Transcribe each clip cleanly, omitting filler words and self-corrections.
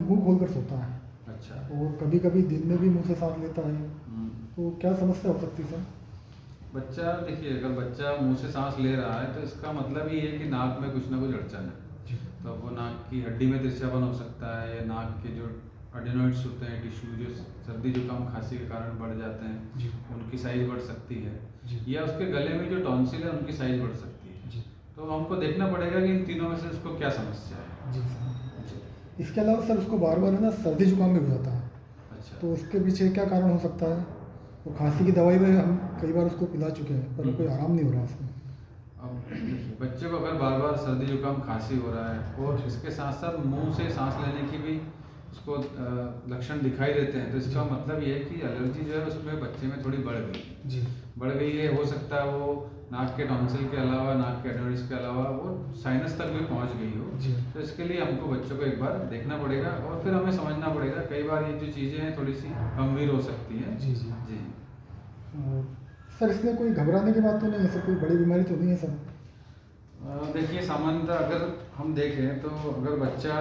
मुंह खोलकर सोता है अच्छा। और कभी कभी दिन में भी मुंह से सांस लेता है। हम्म। तो क्या समस्या हो सकती है सर? बच्चा देखिए, अगर बच्चा मुंह से सांस ले रहा है तो इसका मतलब ये है कि नाक में कुछ ना कुछ अड़चन है। जी तो वो नाक की हड्डी में तिरछापन हो सकता है, या नाक के जो एडिनोइड्स होते हैं, टिश्यू जो सर्दी जुकाम खांसी के कारण बढ़ जाते हैं, जी उनकी साइज बढ़ सकती है। जी या उसके गले में जो टॉन्सिल है उनकी साइज बढ़ सकती है। जी तो हमको देखना पड़ेगा कि इन तीनों में से उसको क्या समस्या है। जी सर। जी। इसके अलावा सर उसको बार बार है ना सर्दी जुकाम भी हो जाता है। अच्छा। तो उसके पीछे क्या कारण हो सकता है? वो खांसी की दवाई में हम कई बार उसको पिला चुके हैं पर कोई आराम नहीं हो रहा उसको। अब देखिए, बच्चे को अगर बार बार सर्दी जुकाम खांसी हो रहा है और इसके साथ साथ मुंह से सांस लेने की भी उसको लक्षण दिखाई देते हैं, तो इसका मतलब ये है कि एलर्जी जो है उसमें बच्चे में थोड़ी बढ़ गई है। जी बढ़ गई है, हो सकता है वो नाक के टॉन्सिल के अलावा, नाक के एडोनिस के अलावा वो साइनस तक भी पहुंच गई हो। जी तो इसके लिए हमको बच्चों को एक बार देखना पड़ेगा और फिर हमें समझना पड़ेगा। कई बार ये जो चीज़ें हैं थोड़ी सी गंभीर हो सकती हैं। जी जी। जी। और सर इसमें कोई घबराने की बात तो नहीं है सर? कोई बड़ी बीमारी तो नहीं है सर? देखिए, सामान्यतः अगर हम देखें तो अगर बच्चा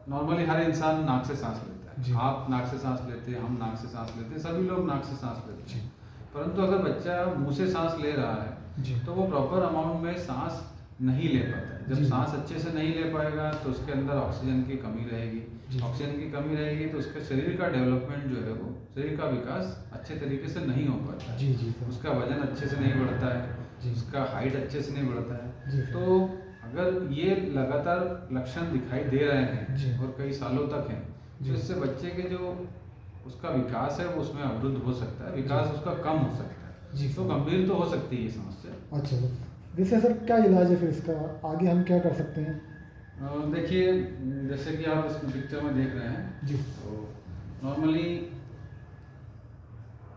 नॉर्मली, हर इंसान नाक से सांस लेता जी। है। आप नाक से सांस लेते हैं, हम नाक से सांस लेते हैं, सभी लोग नाक से सांस लेते जी हैं। परंतु अगर बच्चा मुंह से सांस ले रहा जी है तो वो प्रॉपर अमाउंट में सांस नहीं ले पाता है। जब जी। सांस अच्छे से नहीं ले पाएगा तो उसके अंदर ऑक्सीजन की कमी जी। रहेगी। ऑक्सीजन की कमी रहेगी तो उसके शरीर का डेवलपमेंट जो है, वो शरीर का विकास अच्छे तरीके से नहीं हो पाता है। जी जी सर। उसका वजन अच्छे से नहीं बढ़ता है, जी। उसका हाइट अच्छे से नहीं बढ़ता जी है। सर। तो अगर ये लगातार लक्षण दिखाई दे रहे हैं जी। और कई सालों तक हैं, जी। तो इससे बच्चे के जो उसका विकास है वो उसमें अवरुद्ध हो सकता है, विकास उसका कम हो सकता है। जी तो सर। गंभीर तो हो सकती है ये समस्या। अच्छा सर, वैसे सर क्या इलाज है फिर इसका? आगे हम क्या कर सकते हैं? देखिए, जैसे कि आप इस पिक्चर में देख रहे हैं, जी तो नॉर्मली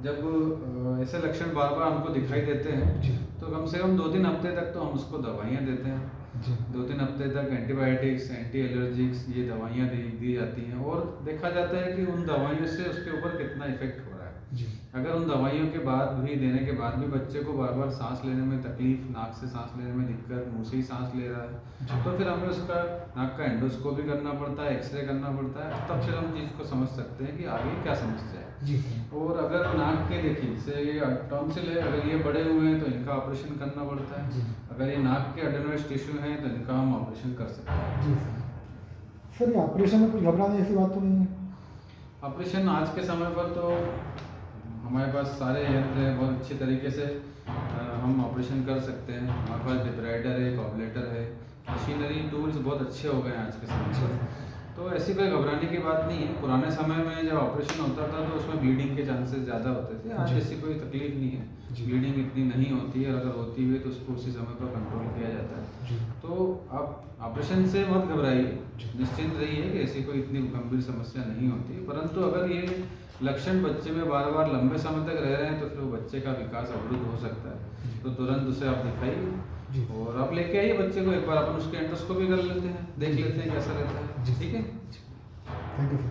जब ऐसे लक्षण बार बार हमको दिखाई देते हैं जी तो कम से कम 2-3 हफ्ते तक तो हम उसको दवाइयाँ देते हैं। जी 2-3 हफ्ते तक एंटीबायोटिक्स, एंटी एलर्जिक्स, ये दवाइयाँ दी जाती हैं और देखा जाता है कि उन दवाइयों से उसके ऊपर कितना इफेक्ट हो रहा है। जी अगर उन दवाइयों के बाद भी, देने के बाद भी बच्चे को बार बार सांस लेने में तकलीफ, नाक से सांस लेने में दिक्कत, मुंह से ही सांस ले रहा जी। है, तो फिर हमें उसका नाक का एंडोस्कोपी करना पड़ता है, एक्सरे करना पड़ता है। तब फिर हम चीज़ को समझ सकते हैं कि आगे क्या समस्या है। जी सर। और अगर नाक के, देखिए जैसे ये टॉन्सिल है, अगर ये बड़े हुए हैं तो इनका ऑपरेशन करना पड़ता है। जी अगर ये नाक के एडेनोइड्स टिश्यू हैं तो इनका हम ऑपरेशन कर सकते हैं। जी सर। सर ये ऑपरेशन में कुछ घबराने जैसी बात तो नहीं है? ऑपरेशन आज के समय पर तो हमारे पास सारे यंत्र हैं, बहुत अच्छे तरीके से हम ऑपरेशन कर सकते हैं। हमारे पास डिब्राइडर है, कॉबलेटर है, मशीनरी टूल्स बहुत अच्छे हो गए हैं आज के समय पर। तो ऐसी कोई घबराने की बात नहीं है। पुराने समय में जब ऑपरेशन होता था तो उसमें ब्लीडिंग के चांसेस ज़्यादा होते थे। आज जी। ऐसी कोई तकलीफ नहीं है, जी। ब्लीडिंग इतनी नहीं होती है, और अगर होती भी है तो उसको उसी समय पर कंट्रोल किया जाता है। जी तो आप ऑपरेशन से मत घबराइए, जी। निश्चिंत रहिए कि ऐसी कोई इतनी गंभीर समस्या नहीं होती। परंतु अगर ये लक्षण बच्चे में बार बार लंबे समय तक रह रहे हैं तो फिर वो बच्चे का विकास अवरुद्ध हो सकता है। तो तुरंत उसे आप दिखाइए जी। और आप लेके आइए बच्चे को, एक बार अपन उसके एंडोस्कोपी कर लेते हैं, देख लेते हैं कैसा रहता है। जी। ठीक है। Thank you sir.